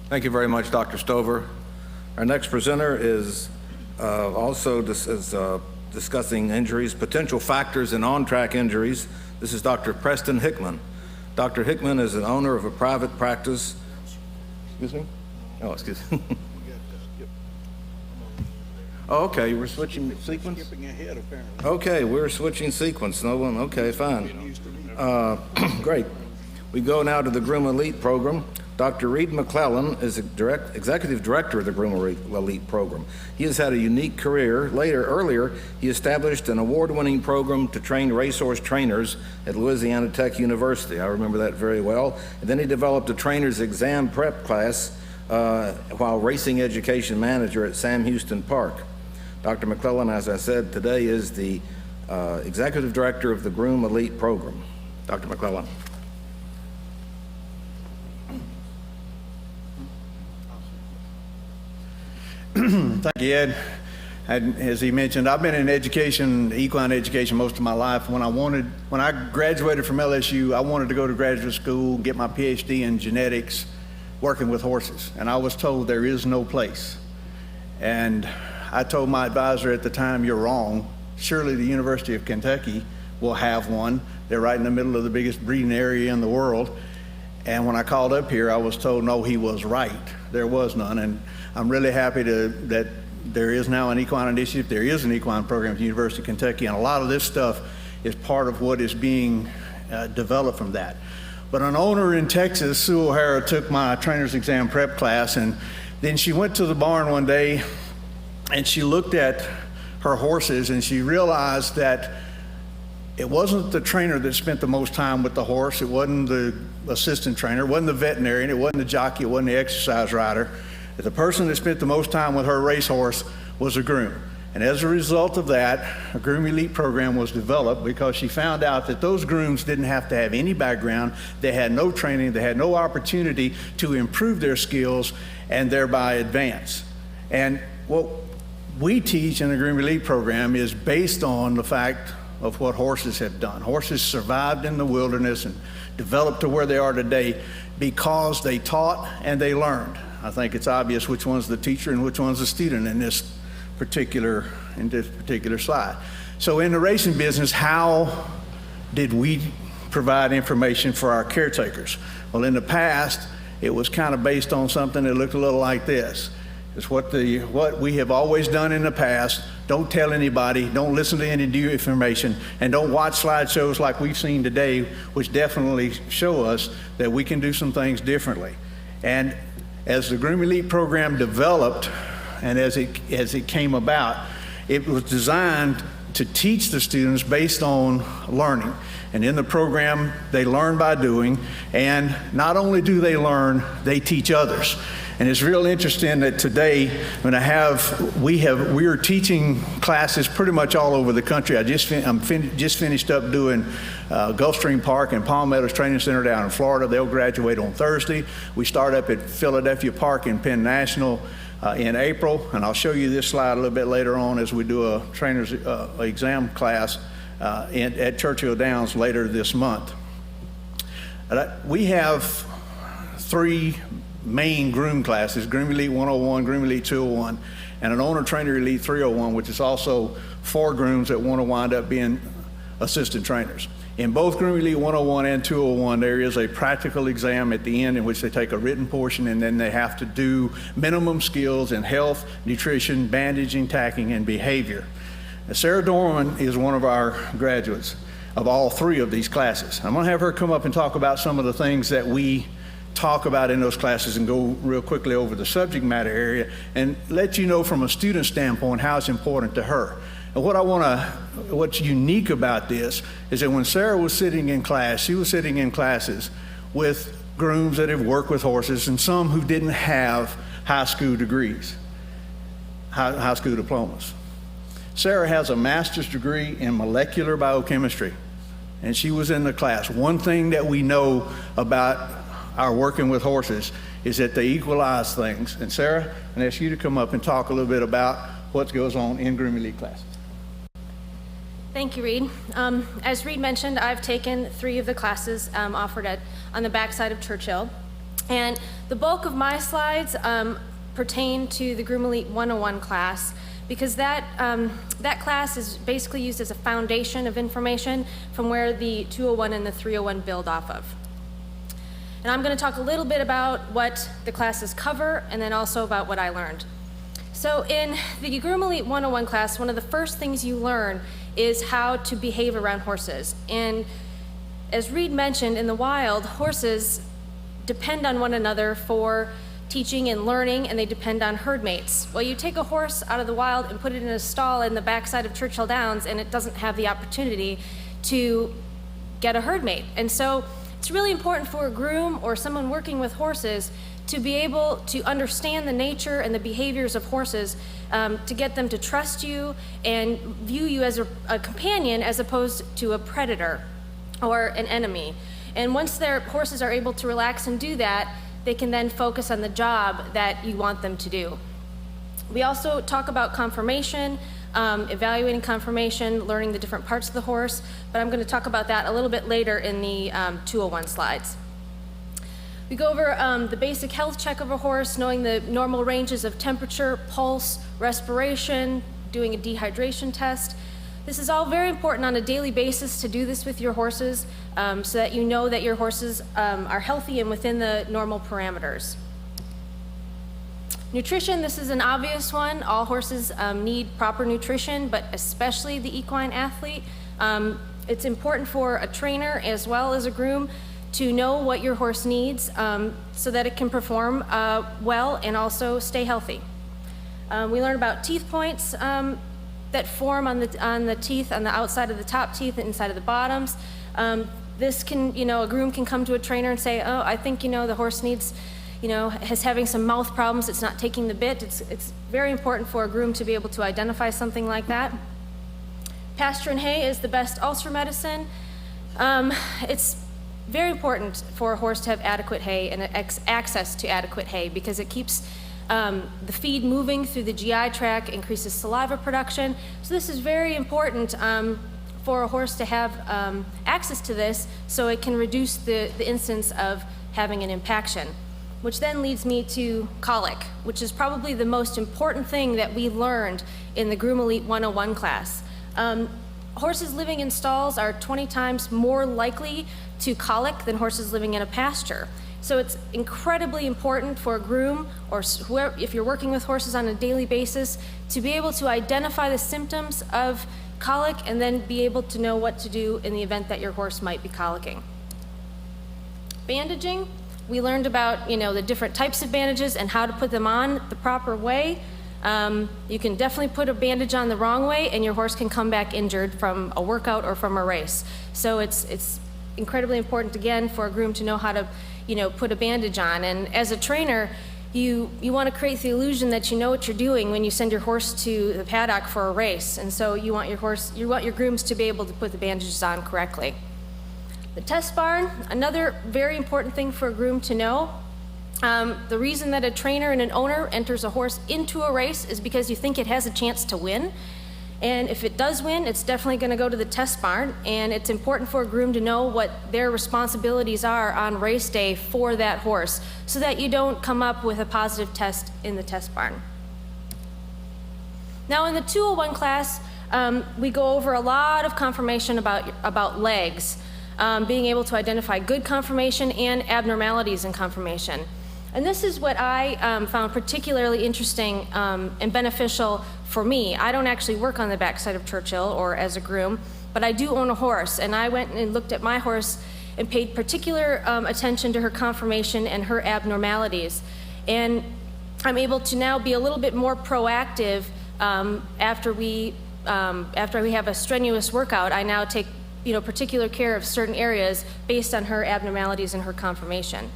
Thank you very much, Dr. Stover. Our next presenter is discussing injuries, potential factors in on-track injuries. This is Dr. Preston Hickman. Dr. Hickman is an owner of a private practice. Excuse me? Oh, excuse me. Oh, okay, we're switching sequence? Skipping ahead, apparently. Okay, we're switching sequence. No one, okay, fine. Great. We go now to the Groom Elite program. Dr. Reid McLellan is executive director of the Groom Elite program. He has had a unique career. Earlier, he established an award-winning program to train racehorse trainers at Louisiana Tech University. I remember that very well. And then he developed a trainer's exam prep class while racing education manager at Sam Houston Park. Dr. McLellan, as I said, today is the executive director of the Groom Elite program. Dr. McLellan. Thank you, Ed. As he mentioned, I've been in education, equine education, most of my life. When I graduated from LSU, I wanted to go to graduate school, get my PhD in genetics, working with horses. And I was told there is no place. And I told my advisor at the time, you're wrong. Surely the University of Kentucky will have one. They're right in the middle of the biggest breeding area in the world. And when I called up here, I was told, no, he was right. There was none. And I'm really happy that there is now an equine initiative. There is an equine program at the University of Kentucky, and a lot of this stuff is part of what is being developed from that. But an owner in Texas, Sue O'Hara, took my trainer's exam prep class, and then she went to the barn one day and she looked at her horses and she realized that it wasn't the trainer that spent the most time with the horse. It wasn't the assistant trainer. It wasn't the veterinarian. It wasn't the jockey. It wasn't the exercise rider. The person that spent the most time with her racehorse was a groom. And as a result of that, a Groom Elite program was developed because she found out that those grooms didn't have to have any background. They had no training. They had no opportunity to improve their skills and thereby advance. And what we teach in the Groom Elite program is based on the fact of what horses have done. Horses survived in the wilderness and developed to where they are today because they taught and they learned. I think it's obvious which one's the teacher and which one's the student in this particular slide. So in the racing business, how did we provide information for our caretakers? Well, in the past, it was kind of based on something that looked a little like this. It's what we have always done in the past. Don't tell anybody, don't listen to any new information, and don't watch slideshows like we've seen today, which definitely show us that we can do some things differently. And as the Groom Elite program developed and as it came about, it was designed to teach the students based on learning. And in the program, they learn by doing, and not only do they learn, they teach others. And it's real interesting that today, we are teaching classes pretty much all over the country. Just finished up doing Gulfstream Park and Palm Meadows Training Center down in Florida. They'll graduate on Thursday. We start up at Philadelphia Park in Penn National in April, and I'll show you this slide a little bit later on as we do a trainer's exam class at Churchill Downs later this month. We have three main groom classes: Groom Elite 101, Groom Elite 201, and an Owner Trainer Elite 301, which is also 4 grooms that want to wind up being assistant trainers. In both Groom Elite 101 and 201, there is a practical exam at the end in which they take a written portion, and then they have to do minimum skills in health, nutrition, bandaging, tacking, and behavior. Now, Sara Doorman is one of our graduates of all 3 of these classes. I'm going to have her come up and talk about some of the things that we talk about in those classes and go real quickly over the subject matter area and let you know from a student standpoint how it's important to her. And what's unique about this is that when Sara was sitting in class, she was sitting in classes with grooms that have worked with horses and some who didn't have high school degrees, high school diplomas. Sara has a master's degree in molecular biochemistry, and she was in the class. One thing that we know about our working with horses is that they equalize things. And Sara, I ask you to come up and talk a little bit about what goes on in Groom Elite classes. Thank you, Reid. As Reid mentioned, I've taken 3 of the classes offered on the backside of Churchill. And the bulk of my slides pertain to the Groom Elite 101 class, because that class is basically used as a foundation of information from where the 201 and the 301 build off of. And I'm going to talk a little bit about what the classes cover and then also about what I learned. So in the Groom Elite 101 class, one of the first things you learn is how to behave around horses. And as Reid mentioned, in the wild, horses depend on one another for teaching and learning, and they depend on herd mates. Well, you take a horse out of the wild and put it in a stall in the backside of Churchill Downs, and it doesn't have the opportunity to get a herd mate. And so it's really important for a groom or someone working with horses to be able to understand the nature and the behaviors of horses, to get them to trust you and view you as a companion as opposed to a predator or an enemy. And once their horses are able to relax and do that, they can then focus on the job that you want them to do. We also talk about conformation, evaluating conformation, learning the different parts of the horse, but I'm going to talk about that a little bit later in the 201 slides. We go over the basic health check of a horse, knowing the normal ranges of temperature, pulse, respiration, doing a dehydration test. This is all very important on a daily basis to do this with your horses, so that you know that your horses are healthy and within the normal parameters. Nutrition, this is an obvious one. All horses need proper nutrition, but especially the equine athlete. It's important for a trainer as well as a groom to know what your horse needs, so that it can perform well and also stay healthy. We learn about teeth points that form on the teeth, on the outside of the top teeth and inside of the bottoms. This can, a groom can come to a trainer and say, oh, I think, the horse needs, is having some mouth problems, it's not taking the bit. It's very important for a groom to be able to identify something like that. Pasture and hay is the best ulcer medicine. It's very important for a horse to have adequate hay and access to adequate hay, because it keeps the feed moving through the GI tract, increases saliva production. So this is very important for a horse to have access to this, so it can reduce the incidence of having an impaction. Which then leads me to colic, which is probably the most important thing that we learned in the Groom Elite 101 class. Horses living in stalls are 20 times more likely to colic than horses living in a pasture. So it's incredibly important for a groom, or whoever, if you're working with horses on a daily basis, to be able to identify the symptoms of colic and then be able to know what to do in the event that your horse might be colicking. Bandaging, we learned about the different types of bandages and how to put them on the proper way. You can definitely put a bandage on the wrong way and your horse can come back injured from a workout or from a race. So it's incredibly important, again, for a groom to know how to put a bandage on. And as a trainer, you want to create the illusion that you know what you're doing when you send your horse to the paddock for a race. And so you want your grooms to be able to put the bandages on correctly. The test barn, another very important thing for a groom to know. The reason that a trainer and an owner enters a horse into a race is because you think it has a chance to win. And if it does win, it's definitely going to go to the test barn, and it's important for a groom to know what their responsibilities are on race day for that horse, so that you don't come up with a positive test in the test barn. Now in the 201 class, we go over a lot of conformation about legs, being able to identify good conformation and abnormalities in conformation. And this is what I found particularly interesting and beneficial for me. I don't actually work on the backside of Churchill or as a groom, but I do own a horse, and I went and looked at my horse and paid particular attention to her conformation and her abnormalities. And I'm able to now be a little bit more proactive after we have a strenuous workout. I now take particular care of certain areas based on her abnormalities and her conformation.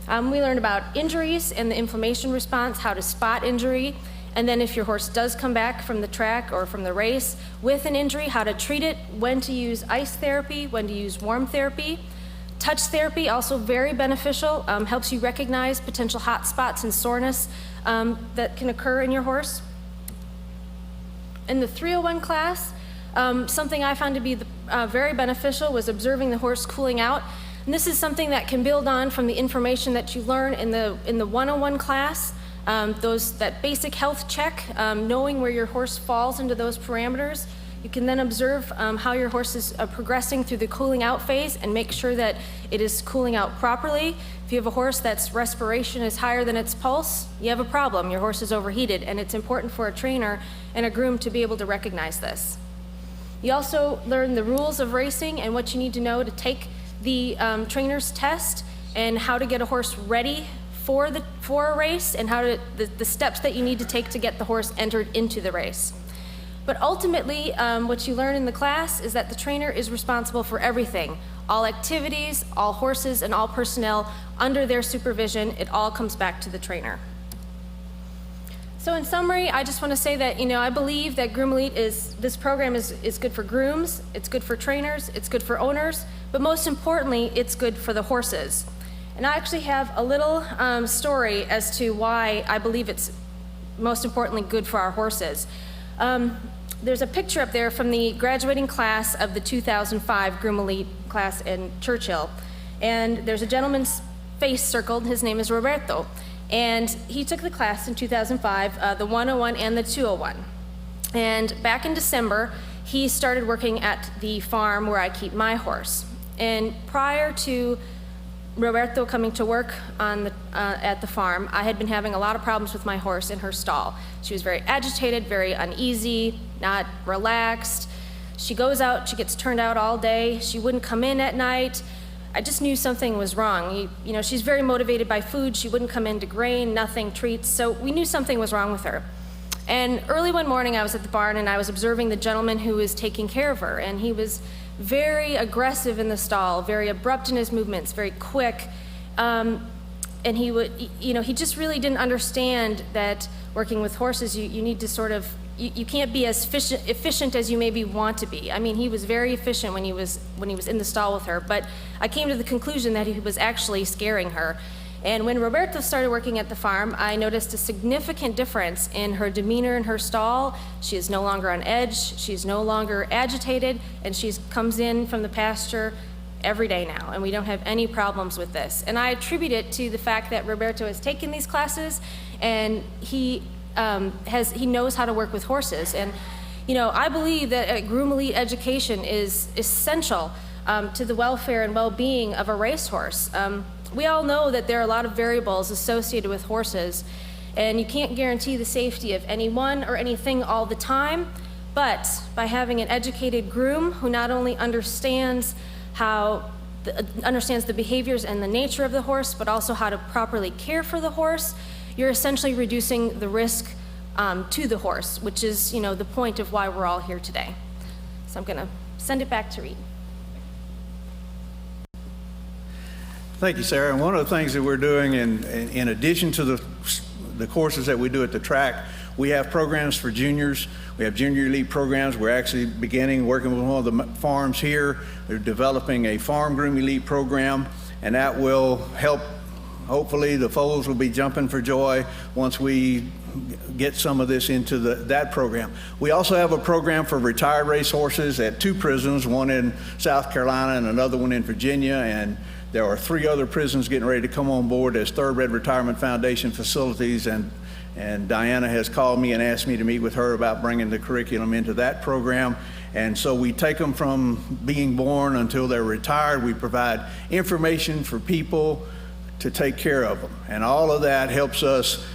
We learned about injuries and the inflammation response, how to spot injury, and then if your horse does come back from the track or from the race with an injury, how to treat it, when to use ice therapy, when to use warm therapy. Touch therapy, also very beneficial, helps you recognize potential hot spots and soreness that can occur in your horse. In the 301 class, something I found to be very beneficial was observing the horse cooling out. And this is something that can build on from the information that you learn in the 101 class, that basic health check, knowing where your horse falls into those parameters. You can then observe how your horse is progressing through the cooling out phase and make sure that it is cooling out properly. If you have a horse that's respiration is higher than its pulse, you have a problem. Your horse is overheated, and it's important for a trainer and a groom to be able to recognize this. You also learn the rules of racing and what you need to know to take the trainer's test, and how to get a horse ready for a race, and the steps that you need to take to get the horse entered into the race. But ultimately, what you learn in the class is that the trainer is responsible for everything. All activities, all horses, and all personnel under their supervision, it all comes back to the trainer. So in summary, I just want to say that, I believe that Groom Elite this program is good for grooms, it's good for trainers, it's good for owners, but most importantly, it's good for the horses. And I actually have a little story as to why I believe it's most importantly good for our horses. There's a picture up there from the graduating class of the 2005 Groom Elite class in Churchill. And there's a gentleman's face circled, his name is Roberto. And he took the class in 2005, the 101 and the 201. And back in December, he started working at the farm where I keep my horse. And prior to Roberto coming to work at the farm, I had been having a lot of problems with my horse in her stall. She was very agitated, very uneasy, not relaxed. She goes out, she gets turned out all day. She wouldn't come in at night. I just knew something was wrong. She's very motivated by food. She wouldn't come into grain, nothing, treats. So we knew something was wrong with her. And early one morning, I was at the barn and I was observing the gentleman who was taking care of her. And he was very aggressive in the stall, very abrupt in his movements, very quick. And he would, he just really didn't understand that working with horses, you need to sort of, you can't be as efficient as you maybe want to be. I mean, he was very efficient when he was in the stall with her, but I came to the conclusion that he was actually scaring her. And when Roberto started working at the farm, I noticed a significant difference in her demeanor in her stall. She is no longer on edge, she's no longer agitated, and she comes in from the pasture every day now, and we don't have any problems with this. And I attribute it to the fact that Roberto has taken these classes, and he knows how to work with horses. And I believe that Groom Elite education is essential to the welfare and well-being of a racehorse. We all know that there are a lot of variables associated with horses, and you can't guarantee the safety of anyone or anything all the time, but by having an educated groom who not only understands the behaviors and the nature of the horse, but also how to properly care for the horse, you're essentially reducing the risk to the horse, which is, the point of why we're all here today. So I'm going to send it back to Reid. Thank you, Sarah. And one of the things that we're doing, in addition to the courses that we do at the track, we have programs for juniors. We have junior elite programs. We're actually working with one of the farms here. They're developing a farm groom elite program, and that will help. Hopefully the foals will be jumping for joy once we get some of this into that program. We also have a program for retired racehorses at 2 prisons, one in South Carolina and another one in Virginia, and there are 3 other prisons getting ready to come on board as Thoroughbred Retirement Foundation facilities, and Diana has called me and asked me to meet with her about bringing the curriculum into that program. And so we take them from being born until they're retired. We provide information for people to take care of them, and all of that helps us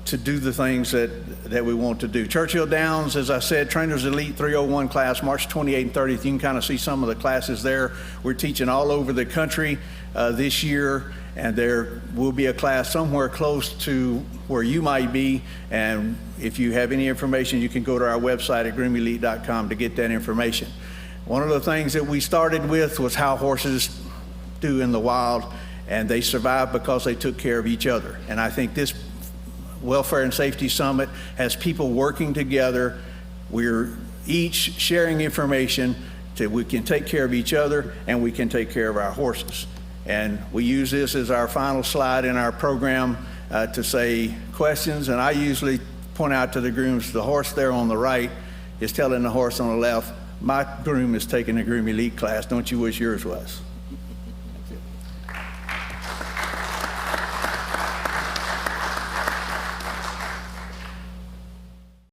to do the things that we want to do. Churchill Downs, as I said, Trainers Elite 301 class, March 28th and 30th. You can kind of see some of the classes there. We're teaching all over the country this year, and there will be a class somewhere close to where you might be. And if you have any information, you can go to our website at groomelite.com to get that information. One of the things that we started with was how horses do in the wild, and they survive because they took care of each other. And I think this Welfare and Safety Summit has people working together. We're each sharing information so we can take care of each other and we can take care of our horses. And we use this as our final slide in our program to say questions. And I usually point out to the grooms, the horse there on the right is telling the horse on the left, my groom is taking a Groom Elite class. Don't you wish yours was?